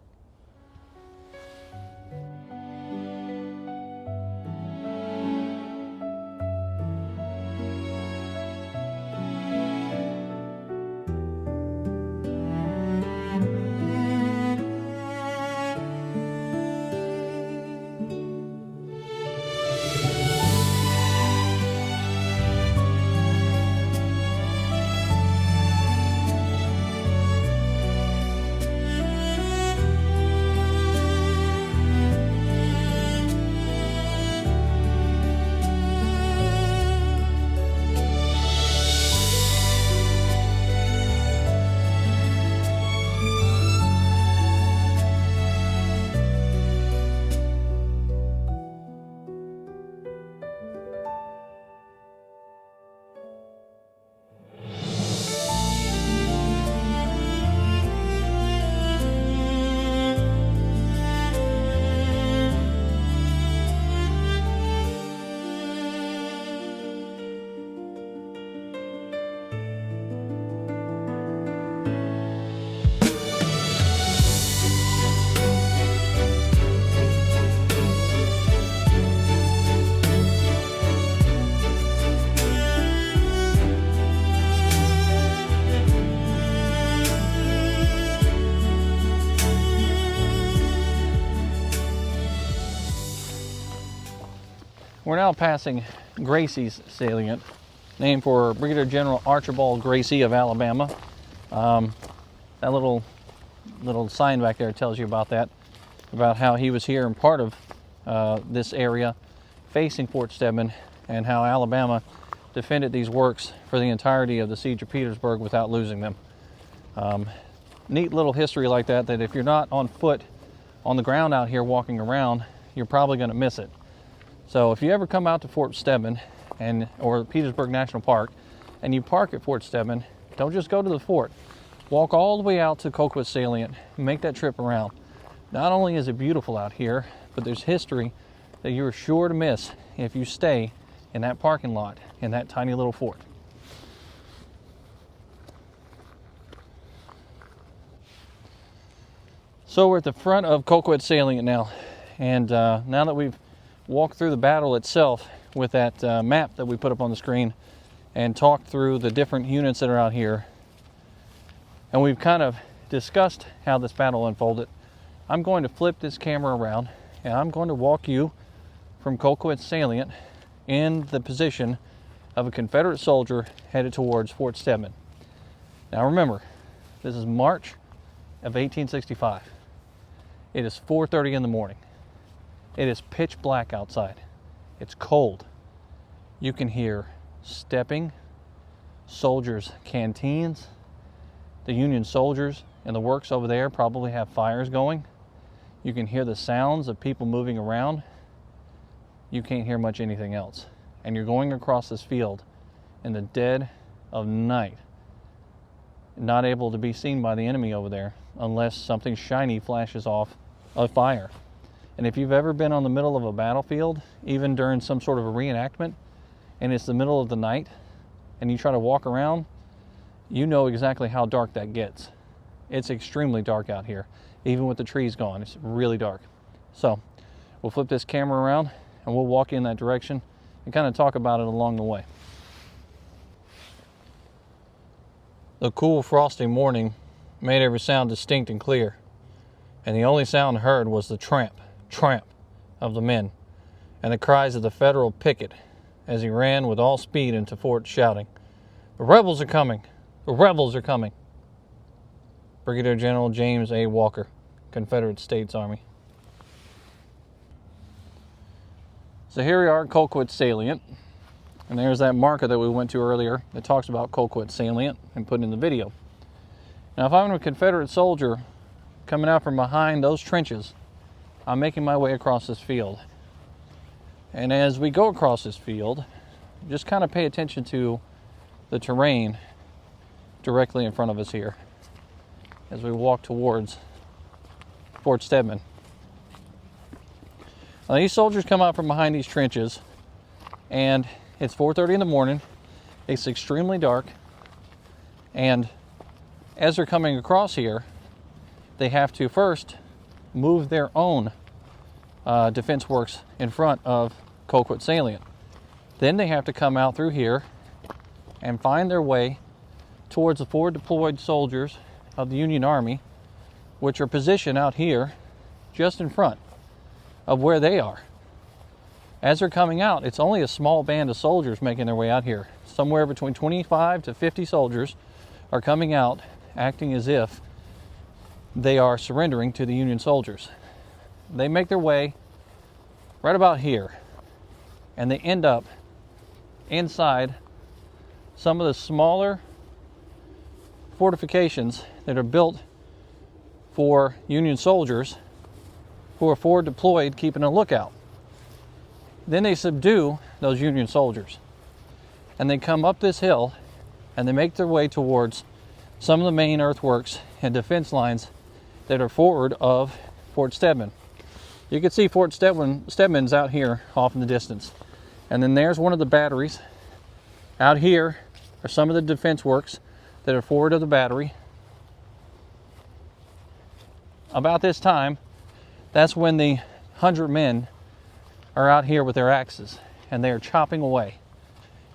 We're now passing Gracie's Salient, named for Brigadier General Archibald Gracie of Alabama. That little sign back there tells you about that, about how he was here and part of this area facing Fort Stedman, and how Alabama defended these works for the entirety of the siege of Petersburg without losing them. Neat little history like that, that if you're not on foot on the ground out here walking around, you're probably going to miss it. So if you ever come out to Fort Stedman or Petersburg National Park and you park at Fort Stedman, don't just go to the fort. Walk all the way out to Colquitt Salient and make that trip around. Not only is it beautiful out here, but there's history that you're sure to miss if you stay in that parking lot in that tiny little fort. So we're at the front of Colquitt Salient now, and now that we've walk through the battle itself, with that map that we put up on the screen and talked through the different units that are out here. And we've kind of discussed how this battle unfolded. I'm going to flip this camera around and I'm going to walk you from Colquitt Salient in the position of a Confederate soldier headed towards Fort Stedman. Now remember, this is March of 1865. It is 4:30 in the morning. It is pitch black outside. It's cold. You can hear stepping, soldiers' canteens. The Union soldiers in the works over there probably have fires going. You can hear the sounds of people moving around. You can't hear much anything else. And you're going across this field in the dead of night, not able to be seen by the enemy over there unless something shiny flashes off a fire. And if you've ever been on the middle of a battlefield, even during some sort of a reenactment, and it's the middle of the night, and you try to walk around, you know exactly how dark that gets. It's extremely dark out here. Even with the trees gone, it's really dark. So we'll flip this camera around and we'll walk in that direction and kind of talk about it along the way. The cool, frosty morning made every sound distinct and clear, and the only sound heard was the tramp of the men and the cries of the Federal picket as he ran with all speed into fort shouting, "The rebels are coming! The rebels are coming!" Brigadier General James A. Walker, Confederate States Army. So here we are at Colquitt Salient, and there's that marker that we went to earlier that talks about Colquitt Salient and put in the video. Now if I'm a Confederate soldier coming out from behind those trenches, I'm making my way across this field. And as we go across this field, just kind of pay attention to the terrain directly in front of us here as we walk towards Fort Stedman. Now these soldiers come out from behind these trenches, and it's 4:30 in the morning. It's extremely dark, and as they're coming across here, they have to first move their own defense works in front of Colquitt Salient. Then they have to come out through here and find their way towards the forward deployed soldiers of the Union Army, which are positioned out here just in front of where they are. As they're coming out, it's only a small band of soldiers making their way out here. Somewhere between 25 to 50 soldiers are coming out acting as if they are surrendering to the Union soldiers. They make their way right about here, and they end up inside some of the smaller fortifications that are built for Union soldiers who are forward deployed keeping a lookout. Then they subdue those Union soldiers, and they come up this hill and they make their way towards some of the main earthworks and defense lines that are forward of Fort Stedman. You can see Fort Stedman's out here off in the distance. And then there's one of the batteries. Out here are some of the defense works that are forward of the battery. About this time, that's when the 100 men are out here with their axes, and they are chopping away,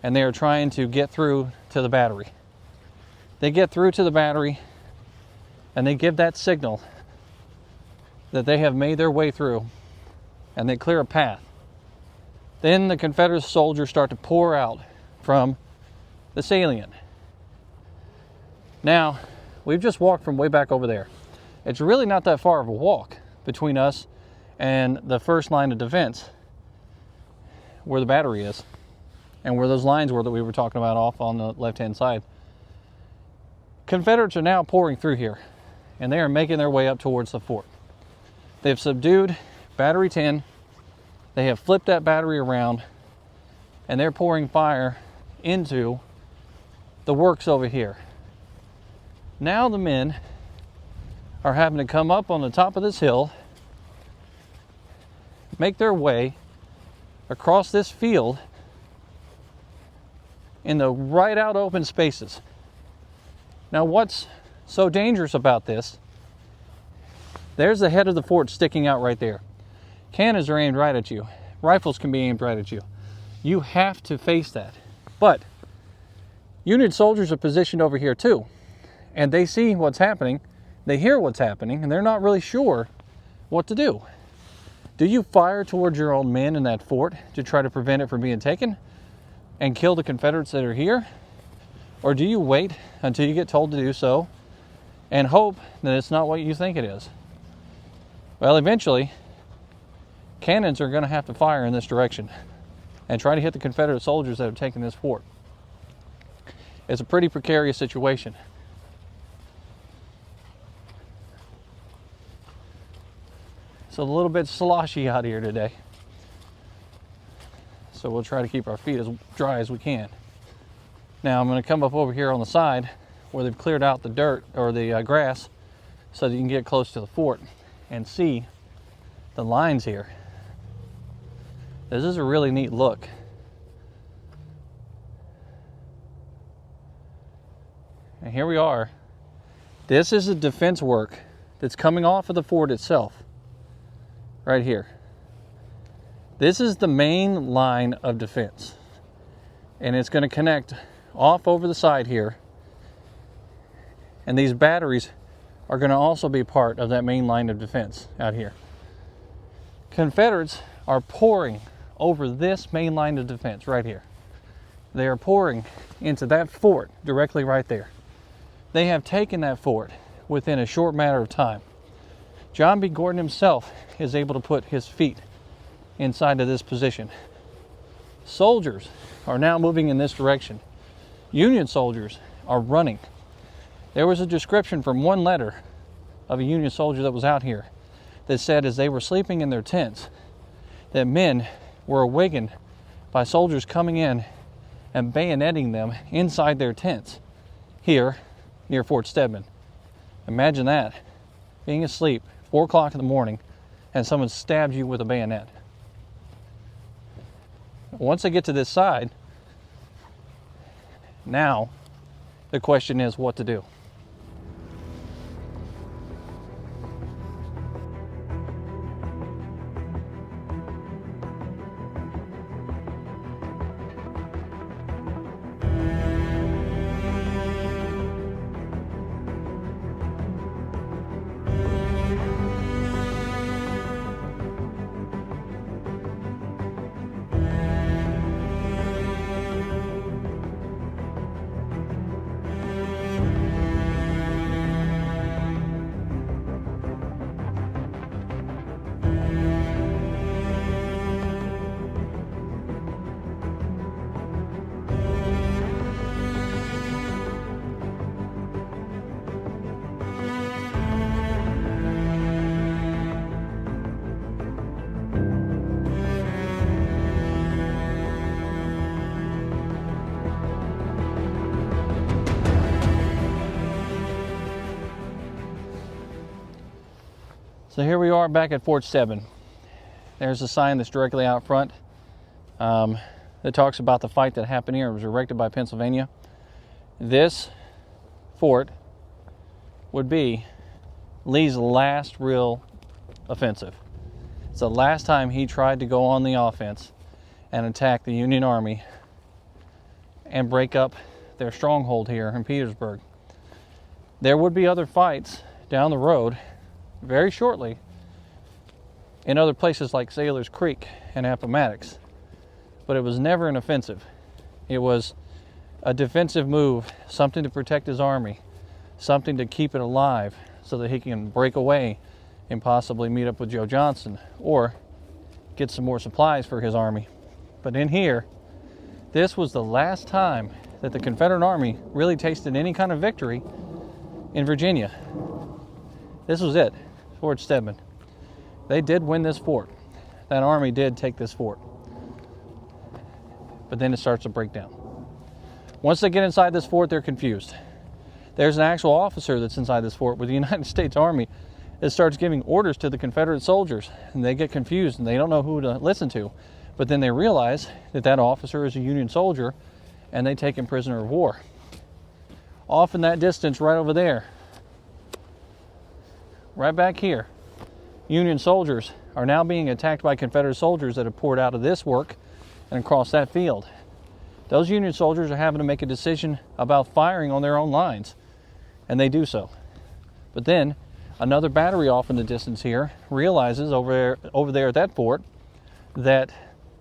and they are trying to get through to the battery. They get through to the battery, and they give that signal that they have made their way through, and they clear a path. Then the Confederate soldiers start to pour out from the salient. Now, we've just walked from way back over there. It's really not that far of a walk between us and the first line of defense, where the battery is, and where those lines were that we were talking about off on the left-hand side. Confederates are now pouring through here, and they are making their way up towards the fort. They've subdued Battery 10. They have flipped that battery around, and they're pouring fire into the works over here. Now the men are having to come up on the top of this hill, make their way across this field in the right out open spaces. Now what's so dangerous about this, there's the head of the fort sticking out right there. Cannons are aimed right at you. Rifles can be aimed right at you. You have to face that. But Union soldiers are positioned over here too, and they see what's happening, they hear what's happening, and they're not really sure what to do. Do you fire towards your own men in that fort to try to prevent it from being taken and kill the Confederates that are here? Or do you wait until you get told to do so and hope that it's not what you think it is? Well, eventually, cannons are going to have to fire in this direction and try to hit the Confederate soldiers that have taken this fort. It's a pretty precarious situation. It's a little bit sloshy out here today, so we'll try to keep our feet as dry as we can. Now I'm going to come up over here on the side where they've cleared out the dirt or the grass so that you can get close to the fort and see the lines here. This is a really neat look. And here we are. This is the defense work that's coming off of the fort itself. Right here. This is the main line of defense. And it's going to connect off over the side here. And these batteries are going to also be part of that main line of defense out here. Confederates are pouring over this main line of defense right here. They are pouring into that fort directly right there. They have taken that fort within a short matter of time. John B. Gordon himself is able to put his feet inside of this position. Soldiers are now moving in this direction. Union soldiers are running. There was a description from one letter of a Union soldier that was out here that said as they were sleeping in their tents that men were awakened by soldiers coming in and bayoneting them inside their tents here near Fort Stedman. Imagine that, being asleep, 4 o'clock in the morning, and someone stabs you with a bayonet. Once they get to this side, now the question is what to do. So here we are back at Fort Stedman. There's a sign that's directly out front that talks about the fight that happened here. It was erected by Pennsylvania. This fort would be Lee's last real offensive. It's the last time he tried to go on the offense and attack the Union Army and break up their stronghold here in Petersburg. There would be other fights down the road very shortly in other places like Sailor's Creek and Appomattox, but it was never an offensive. It was a defensive move, something to protect his army, something to keep it alive so that he can break away and possibly meet up with Joe Johnston or get some more supplies for his army. But in here, this was the last time that the Confederate Army really tasted any kind of victory in Virginia. This was it, Fort Stedman. They did win this fort. That army did take this fort. But then it starts to break down. Once they get inside this fort, they're confused. There's an actual officer that's inside this fort with the United States Army that starts giving orders to the Confederate soldiers, and they get confused and they don't know who to listen to. But then they realize that that officer is a Union soldier, and they take him prisoner of war. Off in that distance right over there, right back here, Union soldiers are now being attacked by Confederate soldiers that have poured out of this work and across that field. Those Union soldiers are having to make a decision about firing on their own lines, and they do so. But then another battery off in the distance here realizes over there at that fort that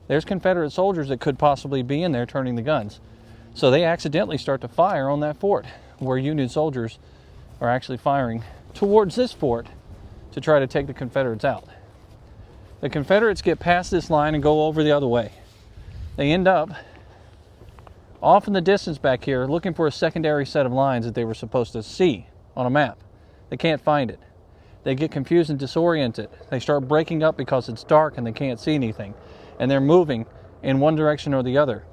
there's Confederate soldiers that could possibly be in there turning the guns. So they accidentally start to fire on that fort, where Union soldiers are actually firing towards this fort to try to take the Confederates out. The Confederates get past this line and go over the other way. They end up off in the distance back here looking for a secondary set of lines that they were supposed to see on a map. They can't find it. They get confused and disoriented. They start breaking up because it's dark and they can't see anything. And they're moving in one direction or the other.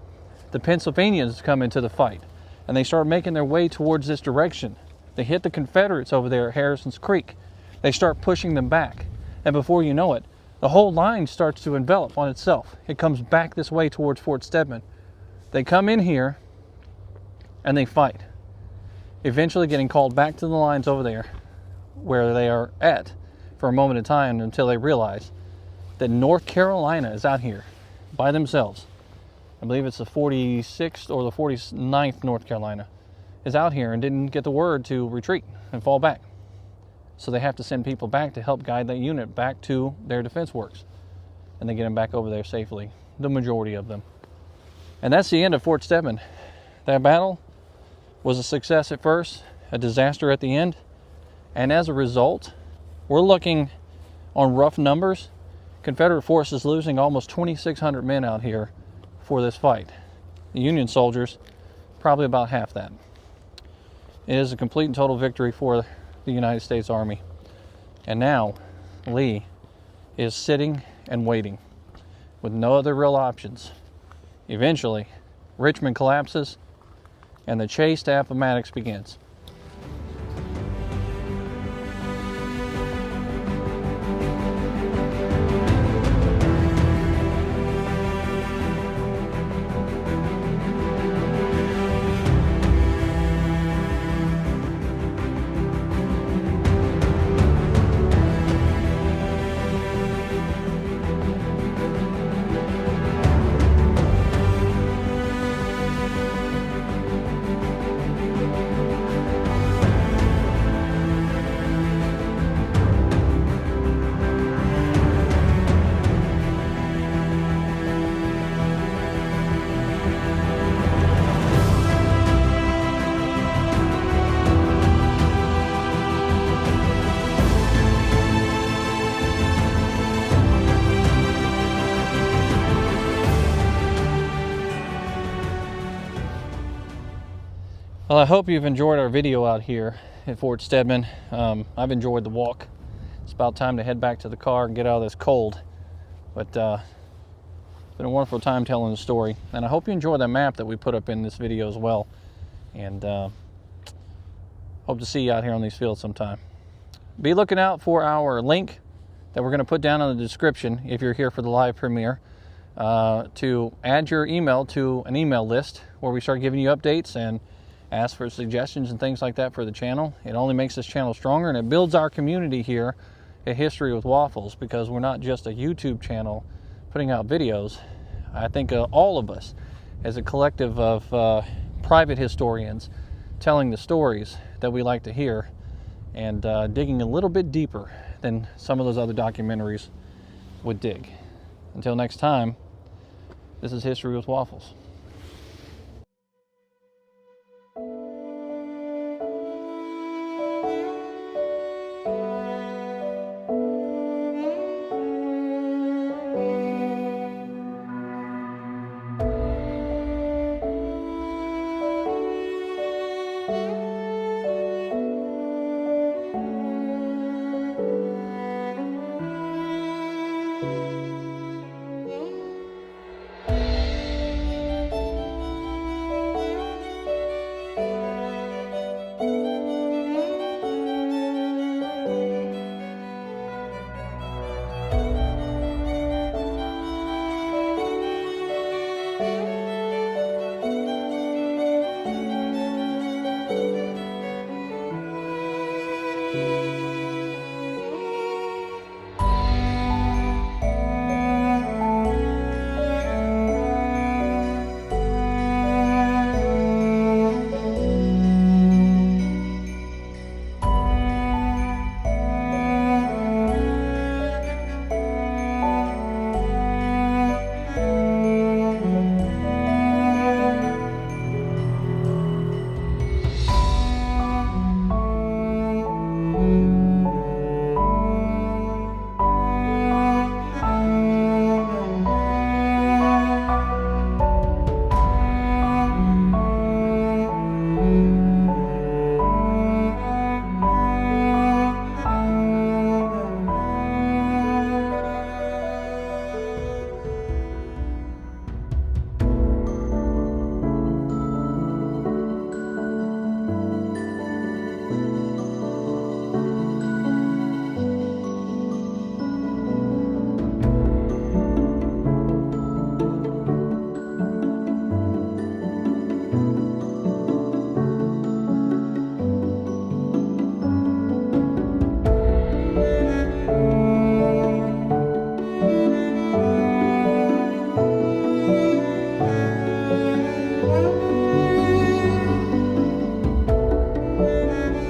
The Pennsylvanians come into the fight and they start making their way towards this direction. They hit the Confederates over there at Harrison's Creek. They start pushing them back. And before you know it, the whole line starts to envelop on itself. It comes back this way towards Fort Stedman. They come in here and they fight, eventually getting called back to the lines over there where they are at for a moment in time until they realize that North Carolina is out here by themselves. I believe it's the 46th or the 49th North Carolina is out here and didn't get the word to retreat and fall back. So they have to send people back to help guide that unit back to their defense works. And they get them back over there safely, the majority of them. And that's the end of Fort Stedman. That battle was a success at first, a disaster at the end. And as a result, we're looking on rough numbers, Confederate forces losing almost 2,600 men out here for this fight. The Union soldiers, probably about half that. It is a complete and total victory for the United States Army. And now, Lee is sitting and waiting with no other real options. Eventually, Richmond collapses and the chase to Appomattox begins. Well, I hope you've enjoyed our video out here at Fort Stedman. I've enjoyed the walk. It's about time to head back to the car and get out of this cold. But it's been a wonderful time telling the story. And I hope you enjoy that map that we put up in this video as well. And hope to see you out here on these fields sometime. Be looking out for our link that we're going to put down in the description if you're here for the live premiere to add your email to an email list where we start giving you updates and ask for suggestions and things like that for the channel. It only makes this channel stronger, and it builds our community here at History with Waffles, because we're not just a YouTube channel putting out videos. I think all of us as a collective of private historians telling the stories that we like to hear and digging a little bit deeper than some of those other documentaries would dig. Until next time, this is History with Waffles.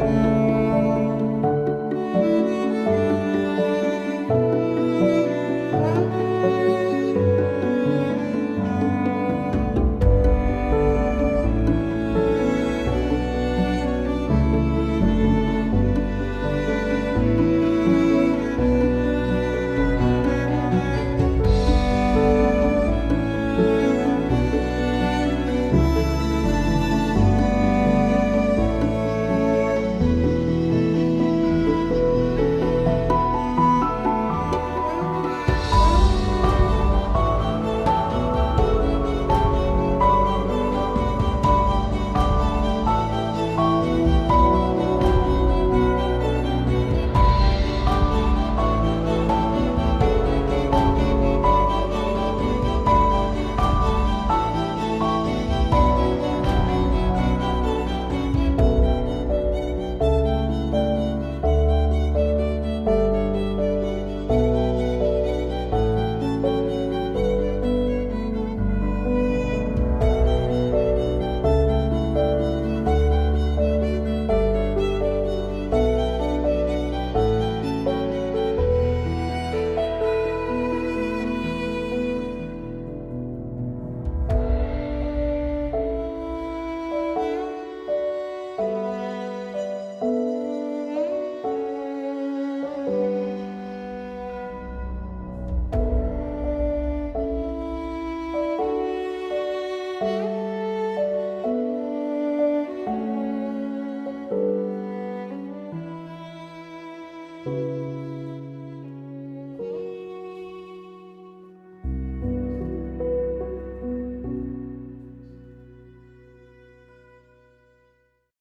Bye.